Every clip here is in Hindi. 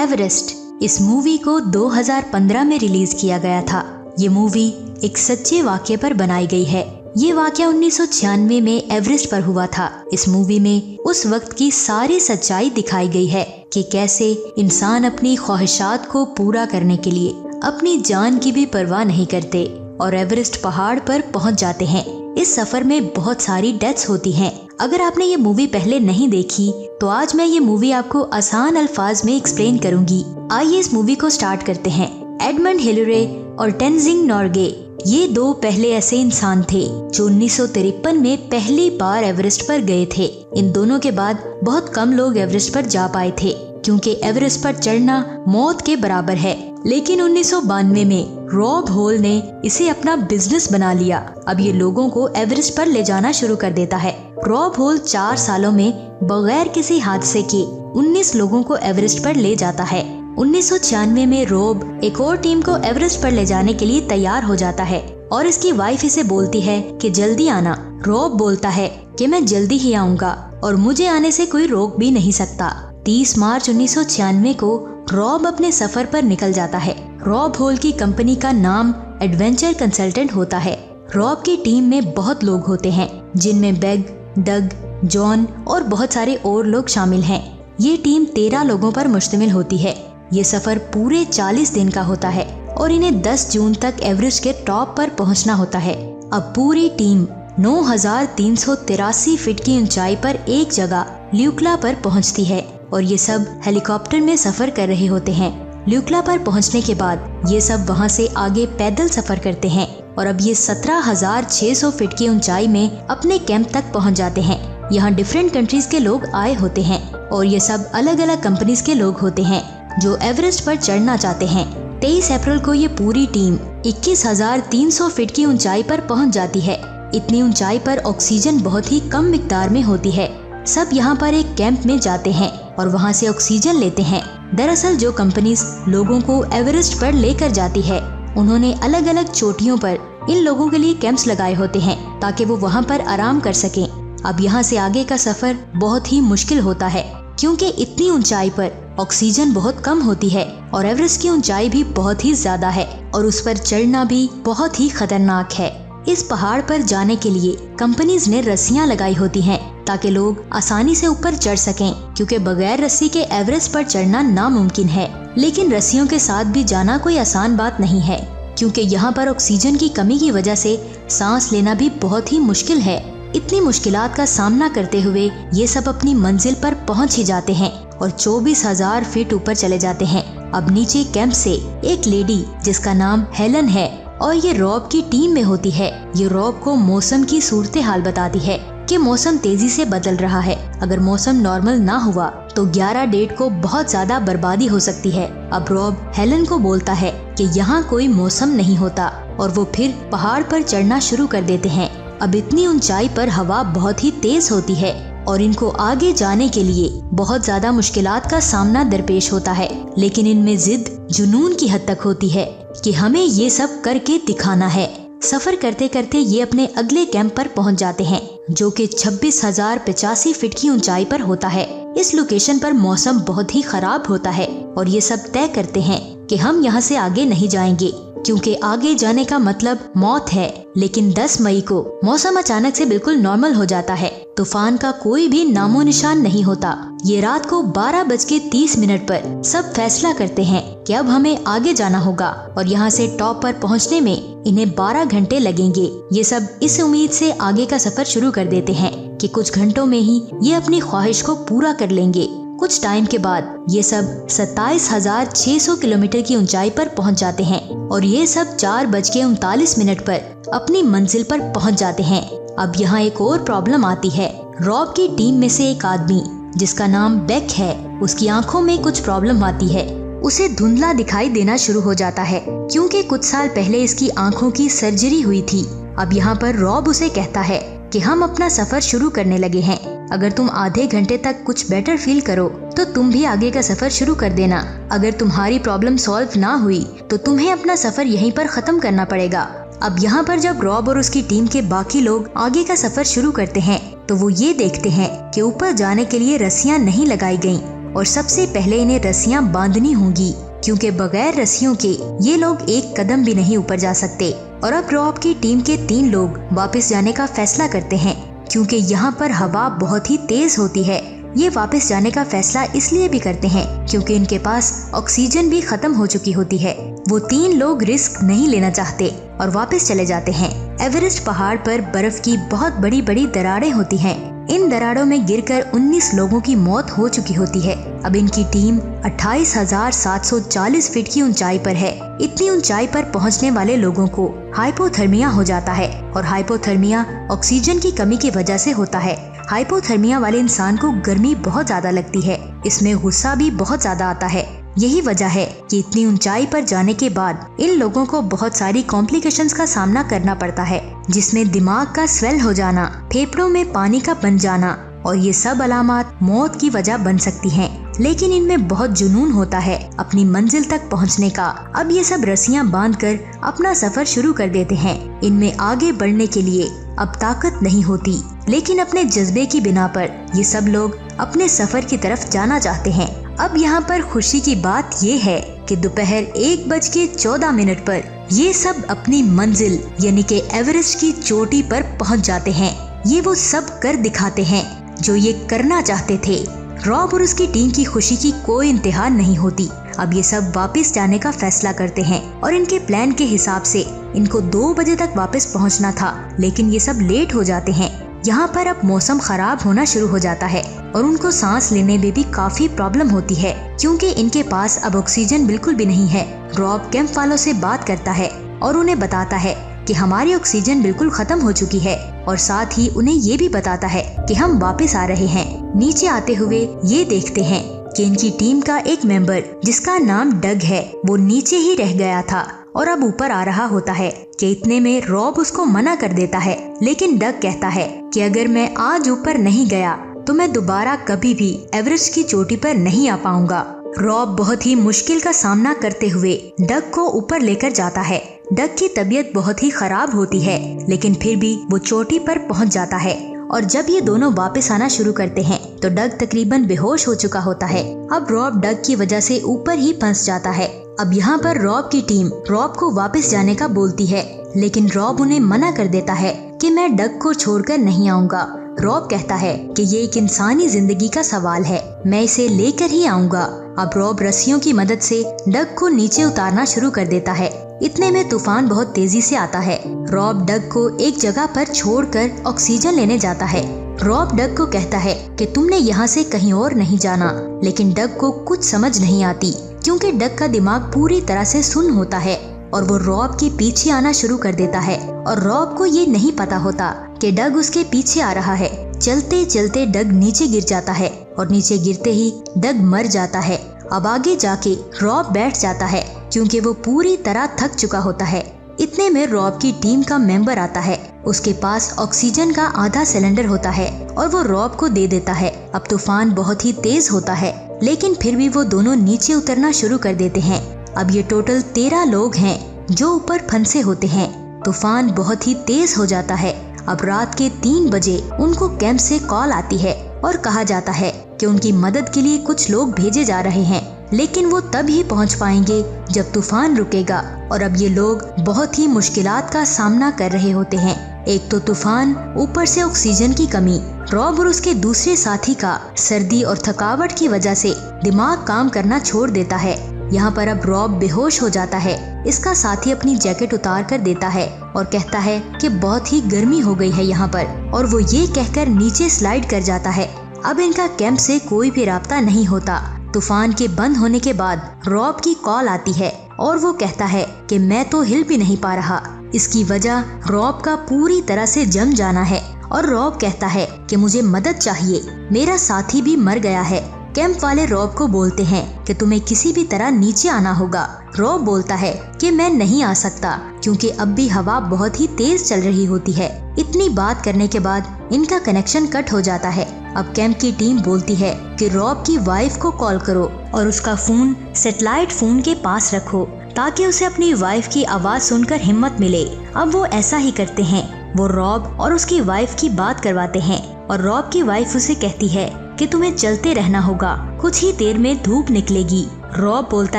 एवरेस्ट। इस मूवी को 2015 में रिलीज किया गया था। ये मूवी एक सच्चे वाक़ये पर बनाई गई है। ये वाक़या 1996 में एवरेस्ट पर हुआ था। इस मूवी में उस वक्त की सारी सच्चाई दिखाई गई है कि कैसे इंसान अपनी ख्वाहिशात को पूरा करने के लिए अपनी जान की भी परवाह नहीं करते और एवरेस्ट पहाड़ पर पहुंच जाते हैं। इस सफर में बहुत सारी डेथ्स होती हैं। अगर आपने ये मूवी पहले नहीं देखी तो आज मैं ये मूवी आपको आसान अल्फाज में एक्सप्लेन करूंगी। आइए इस मूवी को स्टार्ट करते हैं। एडमंड हिलरे और टेंजिंग नोर्गे ये दो पहले ऐसे इंसान थे जो 1953 में पहली बार एवरेस्ट पर गए थे। इन दोनों के बाद बहुत कम लोग एवरेस्ट पर जा पाए थे क्योंकि एवरेस्ट पर चढ़ना मौत के बराबर है। लेकिन 1992 में रॉब हॉल ने इसे अपना बिजनेस बना लिया। अब ये लोगों को एवरेस्ट पर ले जाना शुरू कर देता है। रॉब हॉल 4 सालों में बगैर किसी हादसे के 19 लोगों को एवरेस्ट पर ले जाता है। 1996 में रॉब एक और टीम को एवरेस्ट पर ले जाने के लिए तैयार हो जाता है और इसकी वाइफ इसे बोलती है कि जल्दी आना। रॉब बोलता है कि मैं जल्दी ही आऊंगा और मुझे आने से कोई रोक भी नहीं सकता। 30 मार्च 1996 को रॉब अपने सफर पर निकल जाता है। रॉब हॉल की कंपनी का नाम एडवेंचर कंसल्टेंट होता है। रॉब की टीम में बहुत लोग होते हैं जिनमें बेग, डग, जॉन और बहुत सारे और लोग शामिल हैं। ये टीम 13 लोगों पर मुश्तमिल होती है। ये सफर पूरे 40 दिन का होता है और इन्हें 10 जून तक एवरेस्ट के टॉप पर पहुंचना होता है। अब पूरी टीम 9383 फीट की ऊंचाई पर एक जगह ल्यूक्ला पर पहुंचती है और ये सब हेलीकॉप्टर में सफर कर रहे होते हैं। ल्यूक्ला पर पहुंचने के बाद ये सब वहां से आगे पैदल सफर करते हैं और अब ये 17,600 फीट की ऊंचाई में अपने कैंप तक पहुंच जाते हैं। यहाँ डिफरेंट कंट्रीज के लोग आए होते हैं और ये सब अलग अलग कंपनीज के लोग होते हैं जो एवरेस्ट पर चढ़ना चाहते हैं। 23 अप्रैल को ये पूरी टीम 21,300 फीट की ऊंचाई पर पहुंच जाती है। इतनी ऊंचाई पर ऑक्सीजन बहुत ही कम मिकदार में होती है। सब यहाँ पर एक कैंप में जाते हैं और वहाँ से ऑक्सीजन लेते हैं। दरअसल जो कंपनीज लोगों को एवरेस्ट पर लेकर जाती है उन्होंने अलग अलग चोटियों पर इन लोगों के लिए कैंप्स लगाए होते हैं ताकि वो वहाँ पर आराम कर सकें। अब यहाँ से आगे का सफर बहुत ही मुश्किल होता है क्योंकि इतनी ऊंचाई पर ऑक्सीजन बहुत कम होती है और एवरेस्ट की ऊंचाई भी बहुत ही ज्यादा है और उस पर चढ़ना भी बहुत ही खतरनाक है। इस पहाड़ पर जाने के लिए कंपनीज ने रस्सियां लगाई होती हैं ताकि लोग आसानी से ऊपर चढ़ सकें क्योंकि बगैर रस्सी के एवरेस्ट पर चढ़ना नामुमकिन है। लेकिन रस्सियों के साथ भी जाना कोई आसान बात नहीं है क्योंकि यहाँ पर ऑक्सीजन की कमी की वजह से सांस लेना भी बहुत ही मुश्किल है। इतनी मुश्किलात का सामना करते हुए ये सब अपनी मंजिल पर पहुँच ही जाते हैं और 24,000 फीट ऊपर चले जाते हैं। अब नीचे कैंप से एक लेडी जिसका नाम हेलन है और ये रॉब की टीम में होती है। ये रॉब को मौसम की सूरत हाल बताती है कि मौसम तेजी से बदल रहा है। अगर मौसम नॉर्मल ना हुआ तो 11 डेट को बहुत ज्यादा बर्बादी हो सकती है। अब रॉब हेलन को बोलता है कि यहाँ कोई मौसम नहीं होता और वो फिर पहाड़ पर चढ़ना शुरू कर देते हैं। अब इतनी ऊंचाई पर हवा बहुत ही तेज होती है और इनको आगे जाने के लिए बहुत ज्यादा मुश्किलात का सामना दरपेश होता है। लेकिन इनमें जिद जुनून की हद तक होती है कि हमें ये सब करके दिखाना है। सफर करते करते ये अपने अगले कैंप पर पहुंच जाते हैं जो कि 26,085 फीट की ऊंचाई पर होता है। इस लोकेशन पर मौसम बहुत ही खराब होता है और ये सब तय करते हैं कि हम यहाँ से आगे नहीं जाएंगे क्योंकि आगे जाने का मतलब मौत है। लेकिन 10 मई को मौसम अचानक से बिल्कुल नॉर्मल हो जाता है। तूफान का कोई भी नामो निशान नहीं होता। ये रात को 12:30 पर सब फैसला करते हैं कि अब हमें आगे जाना होगा और यहाँ से टॉप पर पहुँचने में इन्हें 12 घंटे लगेंगे। ये सब इस उम्मीद से आगे का सफर शुरू कर देते हैं कि कुछ घंटों में ही ये अपनी ख्वाहिश को पूरा कर लेंगे। कुछ टाइम के बाद ये सब 27,600 किलोमीटर की ऊंचाई पर पहुंच जाते हैं और ये सब 4:39 पर अपनी मंजिल पर पहुंच जाते हैं। अब यहाँ एक और प्रॉब्लम आती है। रॉब की टीम में से एक आदमी जिसका नाम बेक है, उसकी आंखों में कुछ प्रॉब्लम आती है। उसे धुंधला दिखाई देना शुरू हो जाता है क्योंकि कुछ साल पहले इसकी आंखों की सर्जरी हुई थी। अब यहाँ पर रॉब उसे कहता है कि हम अपना सफर शुरू करने लगे हैं। अगर तुम आधे घंटे तक कुछ बेटर फील करो तो तुम भी आगे का सफर शुरू कर देना। अगर तुम्हारी प्रॉब्लम सॉल्व ना हुई तो तुम्हें अपना सफर यहीं पर खत्म करना पड़ेगा। अब यहाँ पर जब रॉब और उसकी टीम के बाकी लोग आगे का सफर शुरू करते हैं तो वो ये देखते हैं कि ऊपर जाने के लिए रस्सियाँ नहीं लगाई गयी। और सबसे पहले इन्हें रस्सियां बांधनी होंगी, क्योंकि बगैर रस्सियों के ये लोग एक कदम भी नहीं ऊपर जा सकते। और अब रॉब की टीम के 3 लोग वापस जाने का फैसला करते हैं, क्योंकि यहाँ पर हवा बहुत ही तेज होती है। ये वापस जाने का फैसला इसलिए भी करते हैं क्योंकि इनके पास ऑक्सीजन भी खत्म हो चुकी होती है। वो 3 लोग रिस्क नहीं लेना चाहते और वापस चले जाते हैं। एवरेस्ट पहाड़ पर बर्फ की बहुत बड़ी बड़ी दरारें होती हैं। इन दरारों में गिरकर 19 लोगों की मौत हो चुकी होती है। अब इनकी टीम 28,740 फीट की ऊंचाई पर है। इतनी ऊंचाई पर पहुंचने वाले लोगों को हाइपोथर्मिया हो जाता है, और हाइपोथर्मिया ऑक्सीजन की कमी की वजह से होता है। हाइपोथर्मिया वाले इंसान को गर्मी बहुत ज्यादा लगती है, इसमें गुस्सा भी बहुत ज्यादा आता है। यही वजह है कि इतनी ऊंचाई पर जाने के बाद इन लोगों को बहुत सारी कॉम्प्लिकेशंस का सामना करना पड़ता है, जिसमें दिमाग का स्वेल हो जाना, फेफड़ों में पानी का बन जाना, और ये सब अलामत मौत की वजह बन सकती हैं। लेकिन इनमें बहुत जुनून होता है अपनी मंजिल तक पहुंचने का। अब ये सब रस्सियां बांधकर अपना सफर शुरू कर देते हैं। इनमें आगे बढ़ने के लिए अब ताकत नहीं होती, लेकिन अपने जज्बे की बिना पर ये सब लोग अपने सफर की तरफ जाना चाहते हैं। अब यहाँ पर खुशी की बात ये है कि दोपहर 1:14 पर ये सब अपनी मंजिल यानी कि एवरेस्ट की चोटी पर पहुँच जाते हैं। ये वो सब कर दिखाते हैं जो ये करना चाहते थे। रॉब और उसकी टीम की खुशी की कोई इंतहा नहीं होती। अब ये सब वापस जाने का फैसला करते हैं, और इनके प्लान के हिसाब से इनको 2 बजे तक वापस पहुंचना था, लेकिन ये सब लेट हो जाते हैं। यहाँ पर अब मौसम खराब होना शुरू हो जाता है और उनको सांस लेने में भी काफी प्रॉब्लम होती है, क्योंकि इनके पास अब ऑक्सीजन बिल्कुल भी नहीं है। रॉब कैंप वालों से बात करता है और उन्हें बताता है कि हमारी ऑक्सीजन बिल्कुल खत्म हो चुकी है, और साथ ही उन्हें ये भी बताता है कि हम वापस आ रहे हैं। नीचे आते हुए ये देखते हैं कि इनकी टीम का एक मेंबर जिसका नाम डग है, वो नीचे ही रह गया था और अब ऊपर आ रहा होता है कि इतने में रॉब उसको मना कर देता है। लेकिन डग कहता है कि अगर मैं आज ऊपर नहीं गया तो मैं दोबारा कभी भी एवरेस्ट की चोटी पर नहीं आ पाऊंगा। रॉब बहुत ही मुश्किल का सामना करते हुए डग को ऊपर लेकर जाता है। डग की तबीयत बहुत ही खराब होती है, लेकिन फिर भी वो चोटी पर पहुंच जाता है। और जब ये दोनों वापस आना शुरू करते हैं तो डग तकरीबन बेहोश हो चुका होता है। अब रॉब डग की वजह से ऊपर ही फंस जाता है। अब यहाँ पर रॉब की टीम रॉब को वापस जाने का बोलती है, लेकिन रॉब उन्हें मना कर देता है कि मैं डग को छोड़कर नहीं आऊंगा। रॉब कहता है कि ये एक इंसानी जिंदगी का सवाल है, मैं इसे लेकर ही आऊंगा। अब रॉब रस्सियों की मदद से डग को नीचे उतारना शुरू कर देता है। इतने में तूफान बहुत तेजी से आता है। रॉब डग को एक जगह पर छोड़कर ऑक्सीजन लेने जाता है। रॉब डग को कहता है कि तुमने यहाँ से कहीं और नहीं जाना, लेकिन डग को कुछ समझ नहीं आती, क्योंकि डग का दिमाग पूरी तरह से सुन्न होता है और वो रॉब के पीछे आना शुरू कर देता है। और रॉब को ये नहीं पता होता कि डग उसके पीछे आ रहा है। चलते चलते डग नीचे गिर जाता है और नीचे गिरते ही डग मर जाता है। अब आगे जाके रॉब बैठ जाता है, क्योंकि वो पूरी तरह थक चुका होता है। इतने में रॉब की टीम का मेंबर आता है। उसके पास ऑक्सीजन का आधा सिलेंडर होता है और वो रॉब को दे देता है। अब तूफान बहुत ही तेज होता है, लेकिन फिर भी वो दोनों नीचे उतरना शुरू कर देते हैं। अब ये टोटल 13 लोग हैं जो ऊपर फंसे होते हैं। तूफान बहुत ही तेज हो जाता है। अब रात के 3 बजे उनको कैंप से कॉल आती है और कहा जाता है कि उनकी मदद के लिए कुछ लोग भेजे जा रहे हैं, लेकिन वो तब ही पहुंच पाएंगे जब तूफान रुकेगा। और अब ये लोग बहुत ही मुश्किलात का सामना कर रहे होते हैं। एक तो तूफान, ऊपर से ऑक्सीजन की कमी। रॉब और उसके दूसरे साथी का सर्दी और थकावट की वजह से दिमाग काम करना छोड़ देता है। यहाँ पर अब रॉब बेहोश हो जाता है। इसका साथी अपनी जैकेट उतार कर देता है और कहता है कि बहुत ही गर्मी हो गई है यहाँ पर, और वो ये कहकर नीचे स्लाइड कर जाता है। अब इनका कैंप से कोई भी राब्ता नहीं होता। तूफान के बंद होने के बाद रॉब की कॉल आती है और वो कहता है कि मैं तो हिल भी नहीं पा रहा। इसकी वजह रॉब का पूरी तरह से जम जाना है। और रॉब कहता है कि मुझे मदद चाहिए, मेरा साथी भी मर गया है। कैंप वाले रॉब को बोलते हैं कि तुम्हें किसी भी तरह नीचे आना होगा। रॉब बोलता है कि मैं नहीं आ सकता, क्योंकि अब भी हवा बहुत ही तेज चल रही होती है। इतनी बात करने के बाद इनका कनेक्शन कट हो जाता है। अब कैंप की टीम बोलती है कि रॉब की वाइफ को कॉल करो और उसका फोन सैटेलाइट फोन के पास रखो, ताकि उसे अपनी वाइफ की आवाज सुनकर हिम्मत मिले। अब वो ऐसा ही करते हैं। वो रॉब और उसकी वाइफ की बात करवाते हैं और रॉब की वाइफ उसे कहती है कि तुम्हें चलते रहना होगा, कुछ ही देर में धूप निकलेगी। रॉब बोलता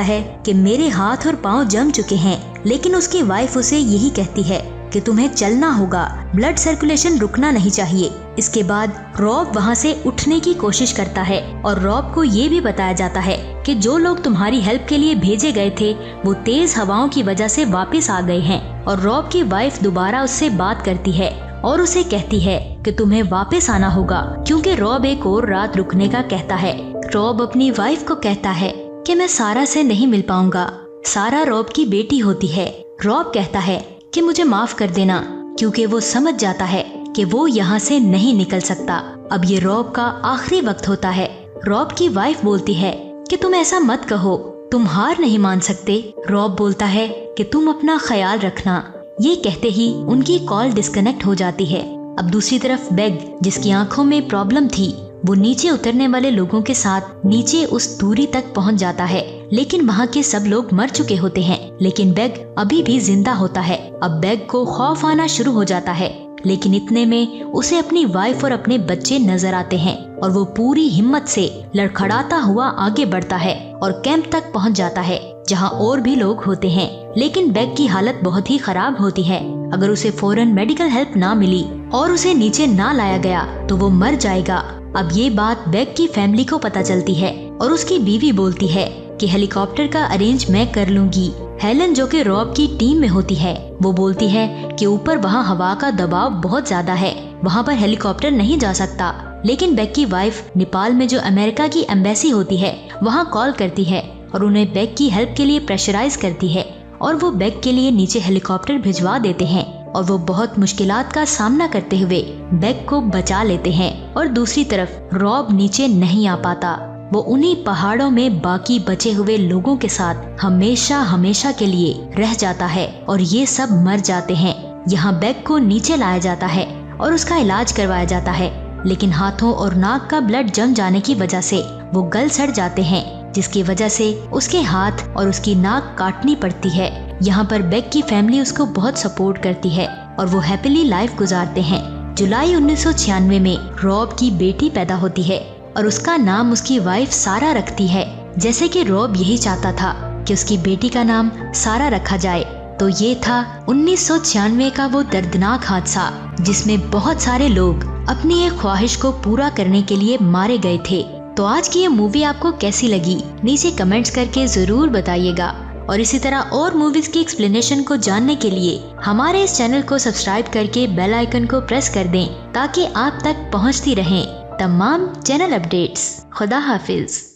है कि मेरे हाथ और पाँव जम चुके हैं, लेकिन उसकी वाइफ उसे यही कहती है कि तुम्हें चलना होगा, ब्लड सर्कुलेशन रुकना नहीं चाहिए। इसके बाद रॉब वहाँ से उठने की कोशिश करता है और रॉब को ये भी बताया जाता है कि जो लोग तुम्हारी हेल्प के लिए भेजे गए थे वो तेज हवाओं की वजह से वापस आ गए हैं। और रॉब की वाइफ दोबारा उससे बात करती है और उसे कहती है कि तुम्हें वापस आना होगा, क्योंकि रॉब एक और रात रुकने का कहता है। रॉब अपनी वाइफ को कहता है कि मैं सारा से नहीं मिल पाऊंगा। सारा रॉब की बेटी होती है। रॉब कहता है कि मुझे माफ कर देना, क्योंकि वो समझ जाता है कि वो यहाँ से नहीं निकल सकता। अब ये रॉब का आखिरी वक्त होता है। रॉब की वाइफ बोलती है कि तुम ऐसा मत कहो, तुम हार नहीं मान सकते। रॉब बोलता है कि तुम अपना ख्याल रखना। ये कहते ही उनकी कॉल डिस्कनेक्ट हो जाती है। अब दूसरी तरफ बेग, जिसकी आंखों में प्रॉब्लम थी, वो नीचे उतरने वाले लोगों के साथ नीचे उस दूरी तक पहुंच जाता है, लेकिन वहाँ के सब लोग मर चुके होते हैं, लेकिन बेग अभी भी जिंदा होता है। अब बेग को खौफ आना शुरू हो जाता है, लेकिन इतने में उसे अपनी वाइफ और अपने बच्चे नजर आते हैं और वो पूरी हिम्मत से लड़खड़ाता हुआ आगे बढ़ता है और कैंप तक पहुंच जाता है, जहां और भी लोग होते हैं। लेकिन बेग की हालत बहुत ही खराब होती है। अगर उसे फौरन मेडिकल हेल्प ना मिली और उसे नीचे ना लाया गया तो वो मर जाएगा। अब ये बात बेग की फैमिली को पता चलती है और उसकी बीवी बोलती है कि हेलीकॉप्टर का अरेंज मैं कर लूंगी। हेलन, जो कि रॉब की टीम में होती है, वो बोलती है कि ऊपर वहाँ हवा का दबाव बहुत ज्यादा है, वहाँ पर हेलीकॉप्टर नहीं जा सकता। लेकिन बेग की वाइफ नेपाल में जो अमेरिका की एम्बेसी होती है वहाँ कॉल करती है और उन्हें बेग की हेल्प के लिए प्रेशराइज करती है और वो बेग के लिए नीचे हेलीकॉप्टर भिजवा देते हैं और वो बहुत मुश्किलात का सामना करते हुए बेग को बचा लेते हैं। और दूसरी तरफ रॉब नीचे नहीं आ पाता। वो उन्हीं पहाड़ों में बाकी बचे हुए लोगों के साथ हमेशा हमेशा के लिए रह जाता है और ये सब मर जाते हैं। यहाँ बेग को नीचे लाया जाता है और उसका इलाज करवाया जाता है, लेकिन हाथों और नाक का ब्लड जम जाने की वजह से वो गल सड़ जाते हैं, जिसकी वजह से उसके हाथ और उसकी नाक काटनी पड़ती है। यहाँ पर बेग की फैमिली उसको बहुत सपोर्ट करती है और वो हैप्पीली लाइफ गुजारते हैं। जुलाई 1996 में रॉब की बेटी पैदा होती है और उसका नाम उसकी वाइफ सारा रखती है, जैसे कि रॉब यही चाहता था कि उसकी बेटी का नाम सारा रखा जाए। तो ये था 1996 का वो दर्दनाक हादसा जिसमें बहुत सारे लोग अपनी एक ख्वाहिश को पूरा करने के लिए मारे गए थे। तो आज की ये मूवी आपको कैसी लगी नीचे कमेंट्स करके जरूर बताइएगा और इसी तरह और मूवीज की एक्सप्लेनेशन को जानने के लिए हमारे इस चैनल को सब्सक्राइब करके बेल आइकन को प्रेस कर दें ताकि आप तक पहुंचती रहें तमाम चैनल अपडेट्स। खुदा हाफिज।